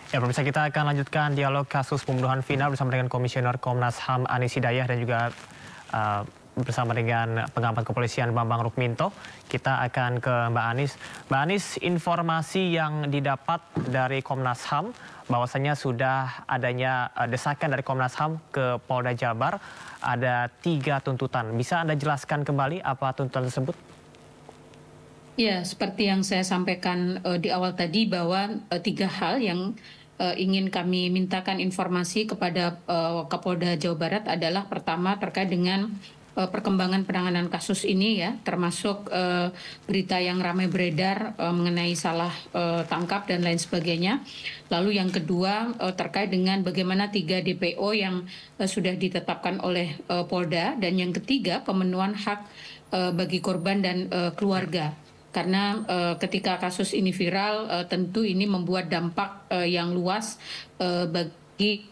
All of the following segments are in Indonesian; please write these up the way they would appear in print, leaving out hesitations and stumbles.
Ya, pemirsa, kita akan lanjutkan dialog kasus pembunuhan vina bersama dengan Komisioner Komnas HAM Anis Hidayah dan juga bersama dengan pengamat kepolisian Bambang Rukminto. Kita akan ke Mbak Anis. Mbak Anis, informasi yang didapat dari Komnas HAM bahwasanya sudah adanya desakan dari Komnas HAM ke Polda Jabar, ada 3 tuntutan. Bisa Anda jelaskan kembali apa tuntutan tersebut? Ya, seperti yang saya sampaikan di awal tadi bahwa 3 hal yang ingin kami mintakan informasi kepada Kapolda Jawa Barat adalah pertama terkait dengan perkembangan penanganan kasus ini ya, termasuk berita yang ramai beredar mengenai salah tangkap dan lain sebagainya. Lalu yang kedua terkait dengan bagaimana 3 DPO yang sudah ditetapkan oleh Polda, dan yang ketiga pemenuhan hak bagi korban dan keluarga. Karena ketika kasus ini viral, tentu ini membuat dampak yang luas bagi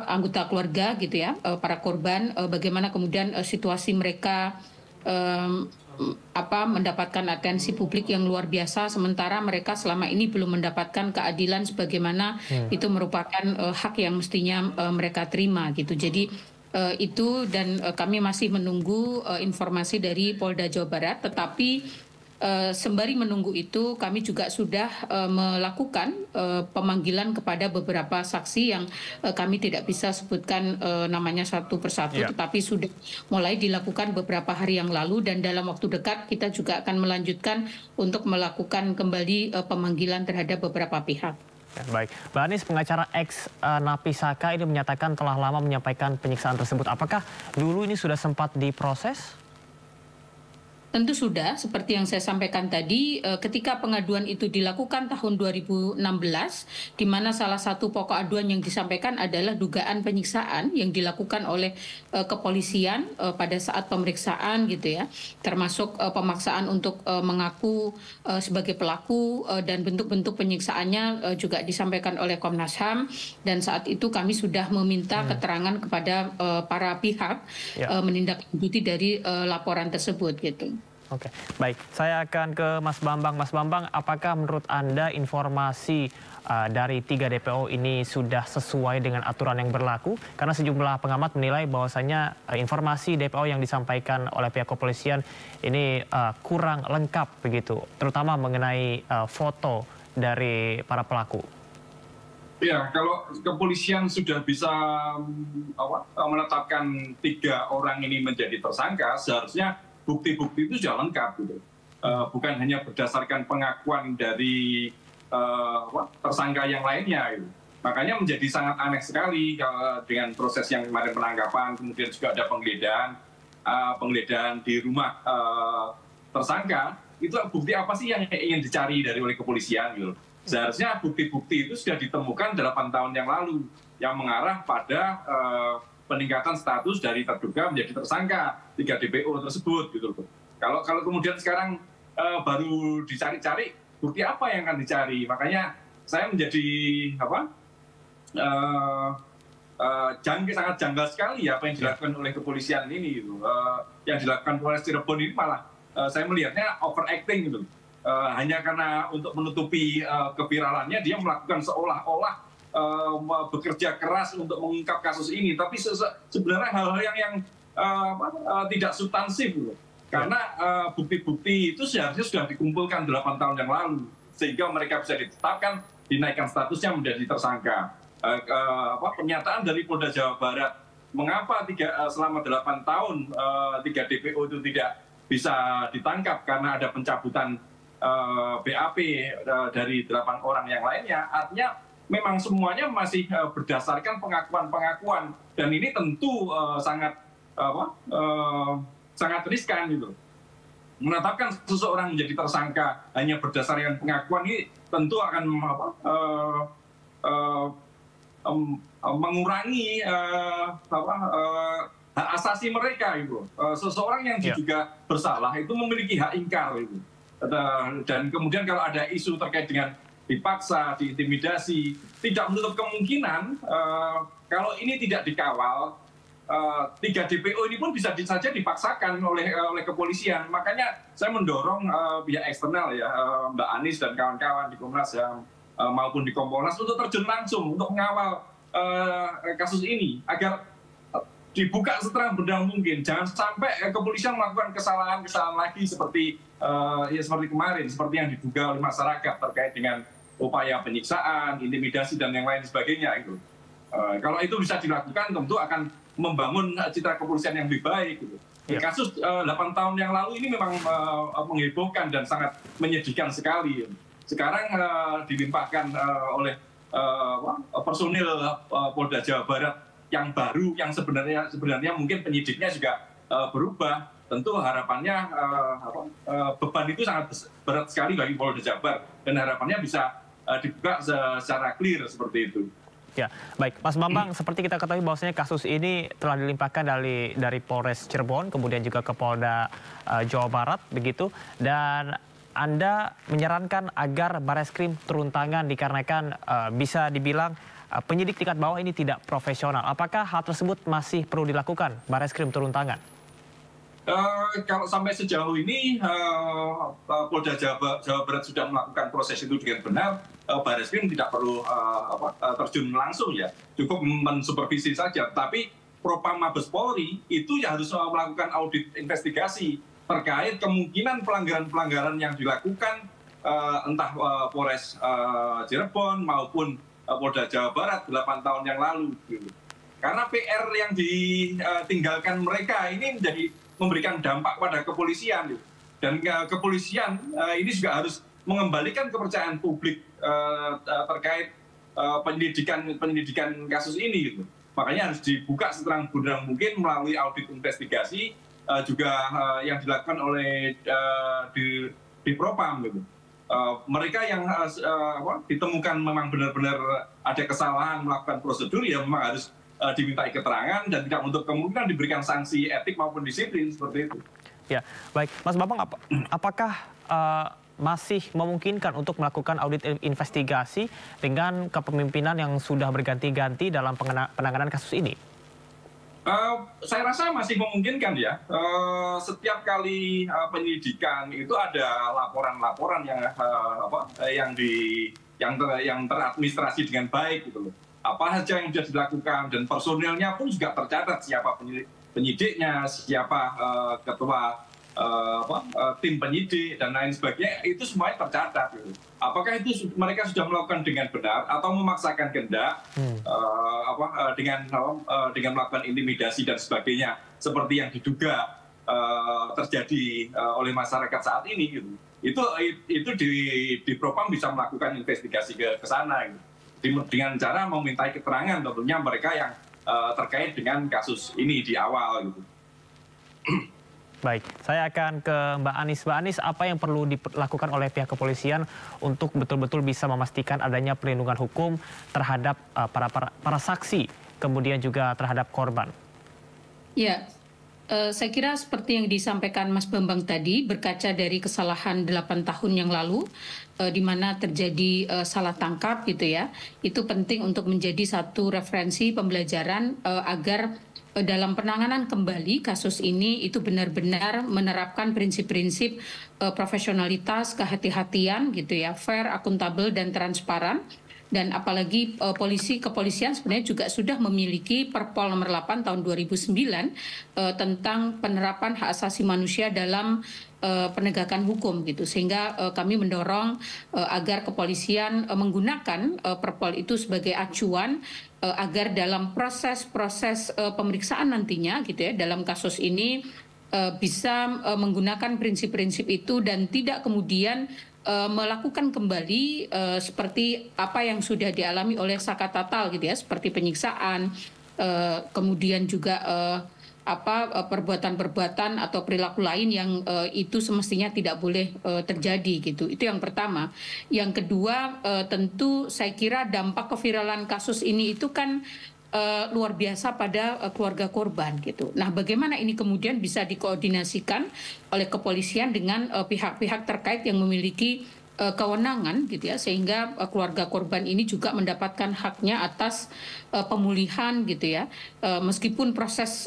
anggota keluarga gitu ya, para korban, bagaimana kemudian situasi mereka mendapatkan atensi publik yang luar biasa, sementara mereka selama ini belum mendapatkan keadilan sebagaimana itu merupakan hak yang mestinya mereka terima gitu. Jadi itu, dan kami masih menunggu informasi dari Polda Jawa Barat, tetapi sembari menunggu itu kami juga sudah melakukan pemanggilan kepada beberapa saksi yang kami tidak bisa sebutkan namanya satu persatu, tetapi sudah mulai dilakukan beberapa hari yang lalu, dan dalam waktu dekat kita juga akan melanjutkan untuk melakukan kembali pemanggilan terhadap beberapa pihak. Ya, baik, Mbak Anis, pengacara ex Napi Saka ini menyatakan telah lama menyampaikan penyiksaan tersebut. Apakah dulu ini sudah sempat diproses? Tentu sudah, seperti yang saya sampaikan tadi, ketika pengaduan itu dilakukan tahun 2016, di mana salah satu pokok aduan yang disampaikan adalah dugaan penyiksaan yang dilakukan oleh kepolisian pada saat pemeriksaan gitu ya, termasuk pemaksaan untuk mengaku sebagai pelaku, dan bentuk-bentuk penyiksaannya juga disampaikan oleh Komnas HAM, dan saat itu kami sudah meminta keterangan kepada para pihak menindaklanjuti dari laporan tersebut gitu. Oke, baik. Saya akan ke Mas Bambang. Mas Bambang, apakah menurut Anda informasi dari 3 DPO ini sudah sesuai dengan aturan yang berlaku? Karena sejumlah pengamat menilai bahwasanya informasi DPO yang disampaikan oleh pihak kepolisian ini kurang lengkap begitu, terutama mengenai foto dari para pelaku. Ya, kalau kepolisian sudah bisa menetapkan 3 orang ini menjadi tersangka, seharusnya bukti-bukti itu sudah lengkap gitu. Bukan hanya berdasarkan pengakuan dari tersangka yang lainnya gitu. Makanya menjadi sangat aneh sekali dengan proses yang kemarin penangkapan, kemudian juga ada penggeledahan di rumah tersangka. Itu bukti apa sih yang ingin dicari oleh kepolisian gitu. Seharusnya bukti-bukti itu sudah ditemukan 8 tahun yang lalu yang mengarah pada peningkatan status dari terduga menjadi tersangka 3 DPO tersebut gitu loh. Kalau kemudian sekarang baru dicari-cari, bukti apa yang akan dicari? Makanya saya menjadi sangat janggal sekali ya apa yang dilakukan oleh kepolisian ini gitu. Yang dilakukan Polres Cirebon ini malah saya melihatnya overacting gitu. Hanya karena untuk menutupi keviralannya dia melakukan seolah-olah bekerja keras untuk mengungkap kasus ini, tapi sebenarnya hal-hal yang tidak substansif loh. Karena bukti-bukti itu seharusnya sudah dikumpulkan 8 tahun yang lalu, sehingga mereka bisa ditetapkan, dinaikkan statusnya menjadi tersangka. Pernyataan dari Polda Jawa Barat, mengapa selama 8 tahun 3 DPO itu tidak bisa ditangkap karena ada pencabutan BAP dari 8 orang yang lainnya, artinya memang semuanya masih berdasarkan pengakuan-pengakuan, dan ini tentu sangat riskan gitu. Menetapkan seseorang menjadi tersangka hanya berdasarkan pengakuan ini tentu akan mengurangi hak asasi mereka gitu. Seseorang yang diduga bersalah itu memiliki hak ingkar gitu. Dan kemudian kalau ada isu terkait dengan dipaksa, diintimidasi, tidak menutup kemungkinan kalau ini tidak dikawal, 3 DPO ini pun bisa saja dipaksakan oleh kepolisian. Makanya saya mendorong pihak eksternal ya, Mbak Anis dan kawan-kawan di Komnas HAM, maupun di Kompolnas untuk terjun langsung untuk mengawal kasus ini agar dibuka seterang-benderang mungkin. Jangan sampai kepolisian melakukan kesalahan-kesalahan lagi seperti kemarin, seperti yang diduga oleh masyarakat terkait dengan upaya penyiksaan, intimidasi dan yang lain sebagainya itu. Kalau itu bisa dilakukan, tentu akan membangun citra kepolisian yang lebih baik. Gitu. Kasus 8 tahun yang lalu ini memang menghebohkan dan sangat menyedihkan sekali. Sekarang dilimpahkan oleh personil Polda Jawa Barat yang baru, yang sebenarnya mungkin penyidiknya juga berubah. Tentu harapannya beban itu sangat berat sekali bagi Polda Jabar, dan harapannya bisa dibuka secara clear seperti itu. Ya, baik, Mas Bambang, seperti kita ketahui bahwasanya kasus ini telah dilimpahkan dari Polres Cirebon, kemudian juga ke Polda Jawa Barat, begitu, dan Anda menyarankan agar Bareskrim turun tangan dikarenakan bisa dibilang penyidik tingkat bawah ini tidak profesional. Apakah hal tersebut masih perlu dilakukan, Bareskrim turun tangan? Kalau sampai sejauh ini Polda Jawa Barat sudah melakukan proses itu dengan benar, Bareskrim tidak perlu terjun langsung ya, cukup mensupervisi saja. Tapi Propam Mabes Polri itu ya harus melakukan audit investigasi terkait kemungkinan pelanggaran-pelanggaran yang dilakukan entah Polres Cirebon maupun Polda Jawa Barat 8 tahun yang lalu. Karena PR yang ditinggalkan mereka ini memberikan dampak pada kepolisian. Dan kepolisian ini juga harus mengembalikan kepercayaan publik terkait penyelidikan kasus ini. Gitu. Makanya harus dibuka seterang-benderang mungkin melalui audit investigasi juga yang dilakukan oleh di Propam. Gitu. Mereka yang ditemukan memang benar-benar ada kesalahan melakukan prosedur, ya memang harus dimintai keterangan dan tidak untuk kemungkinan diberikan sanksi etik maupun disiplin seperti itu. Ya, baik, Mas Bambang, apakah masih memungkinkan untuk melakukan audit investigasi dengan kepemimpinan yang sudah berganti-ganti dalam penanganan kasus ini? Saya rasa masih memungkinkan ya. Setiap kali penyelidikan itu ada laporan-laporan yang teradministrasi dengan baik gitu loh. Apa saja yang sudah dilakukan dan personilnya pun juga tercatat siapa penyidiknya, siapa ketua tim penyidik dan lain sebagainya, itu semuanya tercatat. Gitu. Apakah itu mereka sudah melakukan dengan benar atau memaksakan kehendak dengan melakukan intimidasi dan sebagainya seperti yang diduga terjadi oleh masyarakat saat ini gitu. Itu di Propam bisa melakukan investigasi ke sana gitu. Dengan cara memintai keterangan tentunya mereka yang terkait dengan kasus ini di awal gitu. Baik, saya akan ke Mbak Anis. Mbak Anis, apa yang perlu dilakukan oleh pihak kepolisian untuk betul-betul bisa memastikan adanya perlindungan hukum terhadap para saksi, kemudian juga terhadap korban? Ya, saya kira seperti yang disampaikan Mas Bambang tadi, berkaca dari kesalahan 8 tahun yang lalu, di mana terjadi salah tangkap gitu ya, itu penting untuk menjadi satu referensi pembelajaran agar dalam penanganan kembali kasus ini itu benar-benar menerapkan prinsip-prinsip profesionalitas, kehati-hatian gitu ya, fair, akuntabel dan transparan. Dan apalagi kepolisian sebenarnya juga sudah memiliki Perpol nomor 8 tahun 2009 tentang penerapan hak asasi manusia dalam penegakan hukum gitu, sehingga kami mendorong agar kepolisian menggunakan Perpol itu sebagai acuan agar dalam proses pemeriksaan nantinya gitu ya dalam kasus ini bisa menggunakan prinsip-prinsip itu dan tidak kemudian melakukan kembali seperti apa yang sudah dialami oleh Saka Tatal gitu ya, seperti penyiksaan, kemudian juga perbuatan-perbuatan atau perilaku lain yang itu semestinya tidak boleh terjadi gitu. Itu yang pertama. Yang kedua, tentu saya kira dampak keviralan kasus ini itu kan luar biasa pada keluarga korban gitu. Nah, bagaimana ini kemudian bisa dikoordinasikan oleh kepolisian dengan pihak-pihak terkait yang memiliki kewenangan gitu ya, sehingga keluarga korban ini juga mendapatkan haknya atas pemulihan gitu ya, meskipun proses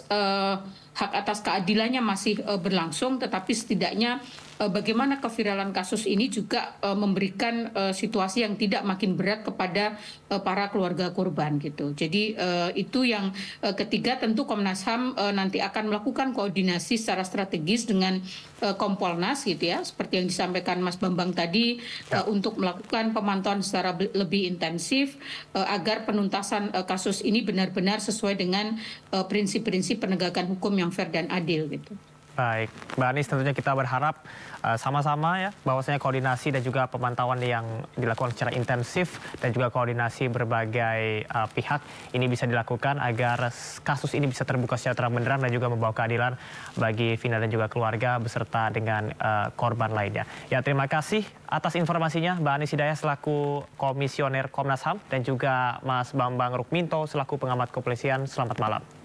hak atas keadilannya masih berlangsung, tetapi setidaknya bagaimana keviralan kasus ini juga memberikan situasi yang tidak makin berat kepada para keluarga korban gitu. Jadi itu yang ketiga, tentu Komnas HAM nanti akan melakukan koordinasi secara strategis dengan Kompolnas gitu ya, seperti yang disampaikan Mas Bambang tadi, untuk melakukan pemantauan secara lebih intensif agar penuntasan kasus ini benar-benar sesuai dengan prinsip-prinsip penegakan hukum yang fair dan adil gitu. Baik, Mbak Anis, tentunya kita berharap sama-sama ya bahwasanya koordinasi dan juga pemantauan yang dilakukan secara intensif dan juga koordinasi berbagai pihak ini bisa dilakukan agar kasus ini bisa terbuka secara terang benderang dan juga membawa keadilan bagi Vina dan juga keluarga beserta dengan korban lainnya. Ya, terima kasih atas informasinya Mbak Anis Hidayah selaku Komisioner Komnas HAM dan juga Mas Bambang Rukminto selaku pengamat kepolisian. Selamat malam.